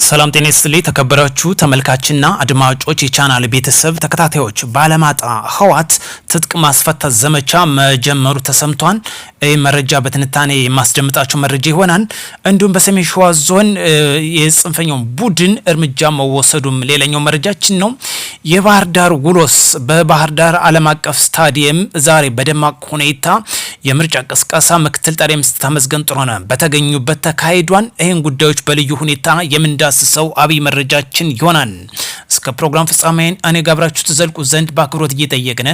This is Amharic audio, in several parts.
ሰላም ጤና ይስጥልኝ ተከበራችሁ ተመልካችና አድማጮች የቻናል ቤተሰብ ተከታታዮች ባለማጣ ህዋት ትጥቅ ማስፈታት ዘመቻ መጀመሩ ተሰምቷል። መረጃ በትንታኔ የማስደምጣችሁ መረጃ ይሆናል። እንዲሁም በሰሜን ሸዋ ዞን የጽንፈኛው ቡድን እርምጃ መወሰዱም ሌላኛው መረጃችን ነው። የባህር ዳር ውሎስ በባህር ዳር ዓለም አቀፍ ስታዲየም ዛሬ በደማቅ ሁኔታ የምርጫ ቅስቀሳ ምክትል ጠቅላይ ሚኒስትር ተመስገን ጥሩነህ በተገኙበት ተካሂዷል። ይህን ጉዳዮች በልዩ ሁኔታ የምንዳስሰው አብይ መረጃችን ይሆናል። እስከ ፕሮግራም ፍጻሜ እኔ ጋብራችሁ ተዘልቁ ዘንድ በአክብሮት እየጠየቅን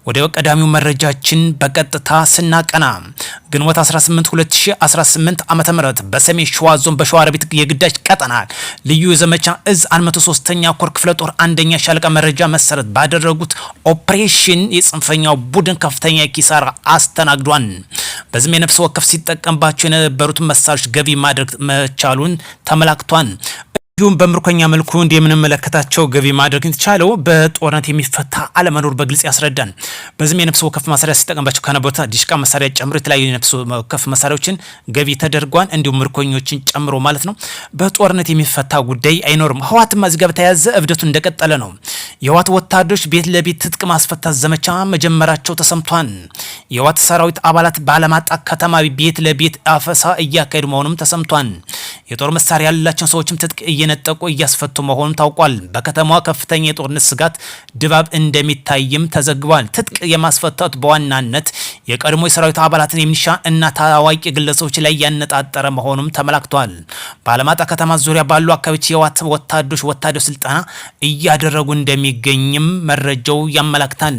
ወደ ቀዳሚው መረጃችን በቀጥታ ስናቀና ግንቦት 18 2018 ዓመተ ምህረት በሰሜን ሸዋ ዞን በሸዋሮቢት የግዳጅ ቀጠና ልዩ ዘመቻ እዝ 103ኛ ኮር ክፍለ ጦር አንደኛ ሻለቃ መረጃ መሰረት ባደረጉት ኦፕሬሽን የጽንፈኛው ቡድን ከፍተኛ ኪሳራ አስተናግዷል። በዚህም የነፍስ ወከፍ ሲጠቀምባቸው የነበሩት መሳሪያዎች ገቢ ማድረግ መቻሉን ተመላክቷል። እንዲሁም በምርኮኛ መልኩ እንደምንመለከታቸው ገቢ ማድረግ የተቻለው በጦርነት የሚፈታ አለመኖር በግልጽ ያስረዳል። በዚህም የነፍስ ወከፍ መሳሪያ ሲጠቀምባቸው ከነበሩት ዲሽቃ መሳሪያ ጨምሮ የተለያዩ የነፍስ ወከፍ መሳሪያዎችን ገቢ ተደርጓል። እንዲሁም ምርኮኞችን ጨምሮ ማለት ነው። በጦርነት የሚፈታ ጉዳይ አይኖርም። ህዋትም እዚህ ጋር በተያያዘ እብደቱ እንደቀጠለ ነው። የህዋት ወታደሮች ቤት ለቤት ትጥቅ ማስፈታት ዘመቻ መጀመራቸው ተሰምቷል። የህዋት ሰራዊት አባላት ባለማጣ ከተማ ቤት ለቤት አፈሳ እያካሄዱ መሆኑም ተሰምቷል። የጦር መሳሪያ ያላቸው ሰዎችም ትጥቅ እየነጠቁ እያስፈቱ መሆኑን ታውቋል። በከተማዋ ከፍተኛ የጦርነት ስጋት ድባብ እንደሚታይም ተዘግቧል። ትጥቅ የማስፈታቱ በዋናነት የቀድሞ የሰራዊት አባላትን የሚሻ እና ታዋቂ ግለሰቦች ላይ ያነጣጠረ መሆኑም ተመላክቷል። በአለማጣ ከተማ ዙሪያ ባሉ አካባቢዎች የህዋት ወታደሮች ስልጠና እያደረጉ እንደሚገኝም መረጃው ያመላክታል።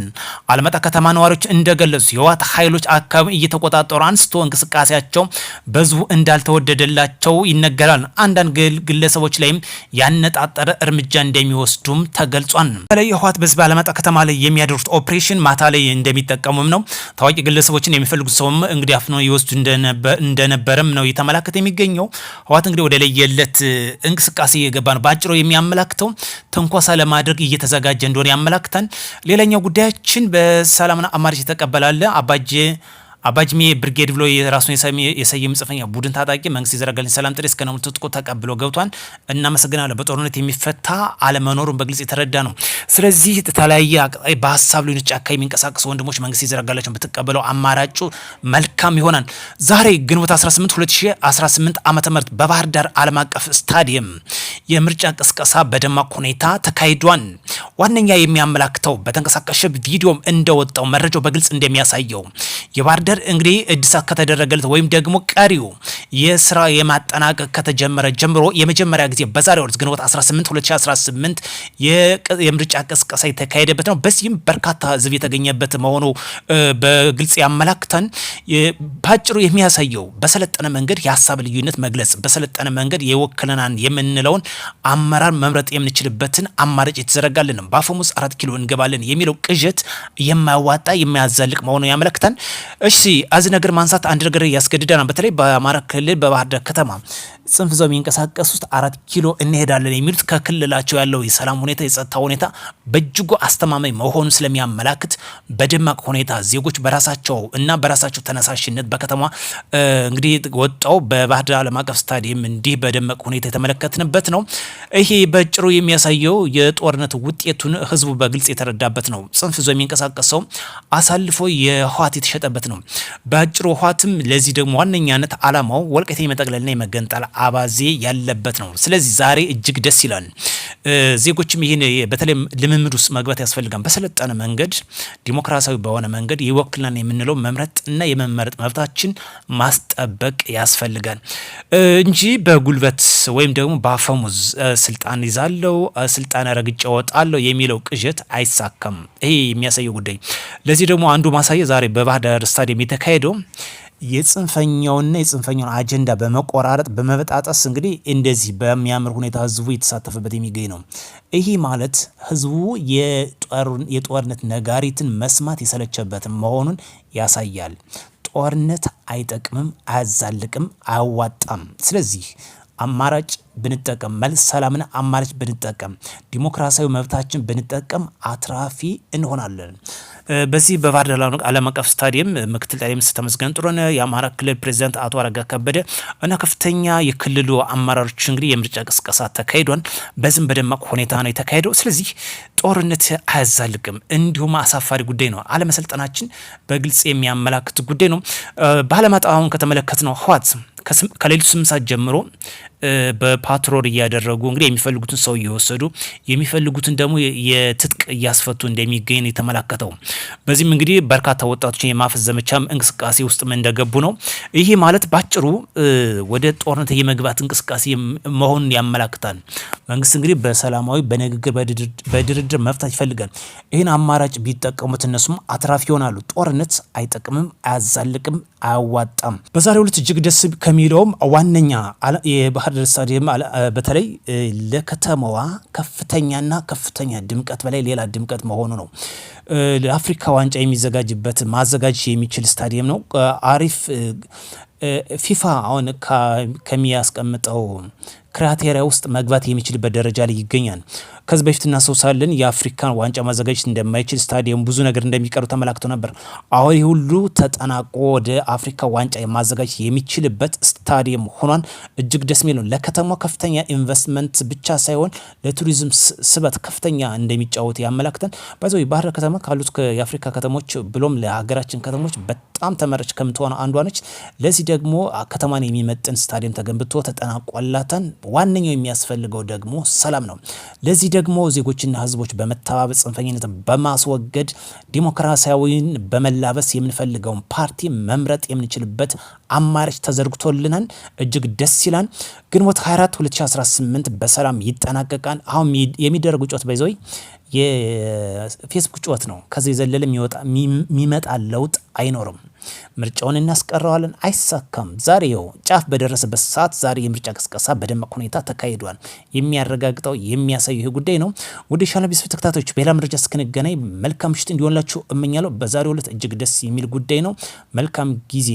አለማጣ ከተማ ነዋሪዎች እንደገለጹ የህዋት ኃይሎች አካባቢ እየተቆጣጠሩ አንስቶ እንቅስቃሴያቸው በህዝቡ እንዳልተወደደላቸው ይነገራል። አንዳንድ ግለሰቦች ላይም ያነጣጠረ እርምጃ እንደሚወስዱም ተገልጿል። በተለይ የህዋት በዚህ አለማጣ ከተማ ላይ የሚያደርጉት ኦፕሬሽን ማታ ላይ እንደሚጠቀሙም ነው። ታዋቂ ግለሰቦችን የሚፈልጉት ሰውም እንግዲህ አፍኖ ይወስዱ እንደነበረም ነው የተመላከተ የሚገኘው። ህዋት እንግዲህ ወደ ለየለት እንቅስቃሴ የገባ ነው። በአጭሩ የሚያመላክተው ትንኮሳ ለማድረግ እየተዘጋጀ እንደሆነ ያመላክታል። ሌላኛው ጉዳያችን በሰላምና አማራጭ የተቀበላለ አባጅሜ ብርጌድ ብሎ የራሱን የሰየም ጽንፈኛ ቡድን ታጣቂ መንግስት የዘረጋልን ሰላም ጥሪ እስከ ነሙት ትጥቁ ተቀብሎ ገብቷል። እናመሰግናለን። በጦርነት የሚፈታ አለመኖሩን በግልጽ የተረዳ ነው። ስለዚህ የተለያየ በሀሳብ ሊሆን ጫካ የሚንቀሳቀሱ ወንድሞች መንግስት የዘረጋላቸውን በተቀበለው አማራጩ መልካም ይሆናል። ዛሬ ግንቦት 18 2018 ዓመተ ምህረት በባህር ዳር ዓለም አቀፍ ስታዲየም የምርጫ ቅስቀሳ በደማቅ ሁኔታ ተካሂዷል። ዋነኛ የሚያመላክተው በተንቀሳቀሰ ቪዲዮም እንደወጣው መረጃው በግልጽ እንደሚያሳየው የባህር ዳር እንግዲህ እድሳት ከተደረገለት ወይም ደግሞ ቀሪው የስራ የማጠናቀቅ ከተጀመረ ጀምሮ የመጀመሪያ ጊዜ በዛሬው ዕለት ግንቦት 18 2018 የምርጫ ቅስቀሳ የተካሄደበት ነው። በዚህም በርካታ ህዝብ የተገኘበት መሆኑ በግልጽ ያመላክታል። ባጭሩ የሚያሳየው በሰለጠነ መንገድ የሀሳብ ልዩነት መግለጽ፣ በሰለጠነ መንገድ የወክለናን የምንለውን አመራር መምረጥ የምንችልበትን አማራጭ የተዘረጋልን በአፈሙዝ 4 ኪሎ እንገባለን የሚለው ቅዠት የማያዋጣ የማያዛልቅ መሆኑን ያመለክታል። እሺ አዚህ ነገር ማንሳት አንድ ነገር ያስገድዳል። በተለይ በአማራ ክልል በባህር ዳር ከተማ ጽንፍ ይዘው የሚንቀሳቀሱት 4 ኪሎ እንሄዳለን የሚሉት ከክልላቸው ያለው የሰላም ሁኔታ የጸጥታ ሁኔታ በእጅጉ አስተማማኝ መሆኑን ስለሚያመላክት በደማቅ ሁኔታ ዜጎች በራሳቸው ተነሳሽነት በከተማ እንግዲህ ወጣው በባህር ዳር ዓለም አቀፍ ስታዲየም እንዲህ በደማቅ ሁኔታ የተመለከትንበት ነው። ይሄ በጭሩ የሚያሳየው የጦርነት ውጤቱን ህዝቡ በግልጽ የተረዳበት ነው። ጽንፍ ይዘው የሚንቀሳቀሰው አሳልፎ የህዋት የተሸጠበት ነው። በአጭሩ ህዋትም ለዚህ ደግሞ ዋነኛነት አላማው ወልቃይትን የመጠቅለልና የመገንጠል አባዜ ያለበት ነው። ስለዚህ ዛሬ እጅግ ደስ ይላል። ዜጎችም ይህን በተለይ ልምምድ ውስጥ መግባት ያስፈልጋል። በሰለጠነ መንገድ ዲሞክራሲያዊ በሆነ መንገድ ይወክልናል የምንለው መምረጥ እና የመመረጥ መብታችን ማስጠበቅ ያስፈልጋል እንጂ በጉልበት ወይም ደግሞ በአፈሙዝ ስልጣን ይዛለው ስልጣን ረግጬ ወጣለው የሚለው ቅዠት አይሳካም። ይሄ የሚያሳየው ጉዳይ። ለዚህ ደግሞ አንዱ ማሳያ ዛሬ በባህር ዳር ስታዲየም የተካሄደው የጽንፈኛውን አጀንዳ በመቆራረጥ በመበጣጠስ እንግዲህ እንደዚህ በሚያምር ሁኔታ ህዝቡ የተሳተፈበት የሚገኝ ነው። ይሄ ማለት ህዝቡ የጦርነት ነጋሪትን መስማት የሰለቸበት መሆኑን ያሳያል። ጦርነት አይጠቅምም፣ አያዛልቅም፣ አያዋጣም። ስለዚህ አማራጭ ብንጠቀም ሰላምና አማራጭ ብንጠቀም ዲሞክራሲያዊ መብታችን ብንጠቀም አትራፊ እንሆናለን። በዚህ በባህር ዳር ዓለም አቀፍ ስታዲየም ምክትል ጠቅላይ ሚኒስትር ተመስገን ጥሩነህ፣ የአማራ ክልል ፕሬዚዳንት አቶ አረጋ ከበደ እና ከፍተኛ የክልሉ አመራሮች እንግዲህ የምርጫ ቅስቀሳ ተካሂዷል። በዚህም በደማቅ ሁኔታ ነው የተካሄደው። ስለዚህ ጦርነት አያዛልቅም፣ እንዲሁም አሳፋሪ ጉዳይ ነው። አለመሰልጠናችን በግልጽ የሚያመላክት ጉዳይ ነው። ባለማጣ አሁን ከተመለከት ነው ህወሓት ከሌሊቱ 8 ሰዓት ጀምሮ በፓትሮል እያደረጉ እንግዲህ የሚፈልጉትን ሰው እየወሰዱ የሚፈልጉትን ደግሞ የትጥቅ እያስፈቱ እንደሚገኝ የተመላከተው። በዚህም እንግዲህ በርካታ ወጣቶችን የማፈስ ዘመቻም እንቅስቃሴ ውስጥም እንደገቡ ነው። ይሄ ማለት ባጭሩ ወደ ጦርነት የመግባት እንቅስቃሴ መሆኑን ያመላክታል። መንግስት እንግዲህ በሰላማዊ በንግግር በድርድር መፍታት ይፈልጋል። ይህን አማራጭ ቢጠቀሙት እነሱም አትራፊ ይሆናሉ። ጦርነት አይጠቅምም፣ አያዛልቅም፣ አያዋጣም። በዛሬው ዕለት እጅግ ደስ ከሚለውም ዋነኛ የባህር ዳር ስታዲየም በተለይ ለከተማዋ ከፍተኛና ከፍተኛ ድምቀት በላይ ሌላ ድምቀት መሆኑ ነው። ለአፍሪካ ዋንጫ የሚዘጋጅበት ማዘጋጅ የሚችል ስታዲየም ነው። አሪፍ ፊፋ አሁን ከሚያስቀምጠው ክራቴሪያ ውስጥ መግባት የሚችልበት ደረጃ ላይ ይገኛል። ከዚህ በፊት እናስታውሳለን የአፍሪካን ዋንጫ ማዘጋጀት እንደማይችል ስታዲየም ብዙ ነገር እንደሚቀሩ ተመላክቶ ነበር። አሁን ይህ ሁሉ ተጠናቆ ወደ አፍሪካ ዋንጫ ማዘጋጀት የሚችልበት ስታዲየም ሆኗን እጅግ ደስ የሚል ነው። ለከተማው ከፍተኛ ኢንቨስትመንት ብቻ ሳይሆን ለቱሪዝም ስበት ከፍተኛ እንደሚጫወት ያመላክተን። ባይዘው ባህር ዳር ከተማ ካሉት የአፍሪካ ከተሞች ብሎም ለሀገራችን ከተሞች በጣም ተመራጭ ከምትሆነ አንዷ ነች። ለዚህ ደግሞ ከተማን የሚመጥን ስታዲየም ተገንብቶ ተጠናቆላታን። ዋነኛው የሚያስፈልገው ደግሞ ሰላም ነው። ለዚህ ደግሞ ዜጎችና ህዝቦች በመተባበር ጽንፈኝነትን በማስወገድ ዲሞክራሲያዊን በመላበስ የምንፈልገውን ፓርቲ መምረጥ የምንችልበት አማራጭ ተዘርግቶልናል። እጅግ ደስ ይላል። ግንቦት 24 2018 በሰላም ይጠናቀቃል። አሁን የሚደረጉ ጩኸት ባይዘው የፌስቡክ ጩኸት ነው። ከዚህ የዘለለ የሚመጣ ለውጥ አይኖርም። ምርጫውን እናስቀረዋለን፣ አይሳካም። ዛሬው ጫፍ በደረሰበት ሰዓት ዛሬ የምርጫ ቅስቀሳ በደማቅ ሁኔታ ተካሂዷል። የሚያረጋግጠው የሚያሳየው ይህ ጉዳይ ነው። ወደ ቻናል ቤተሰብ ተከታታዮች በሌላ መረጃ እስክንገናኝ መልካም ምሽት እንዲሆንላችሁ እመኛለሁ። በዛሬው ዕለት እጅግ ደስ የሚል ጉዳይ ነው። መልካም ጊዜ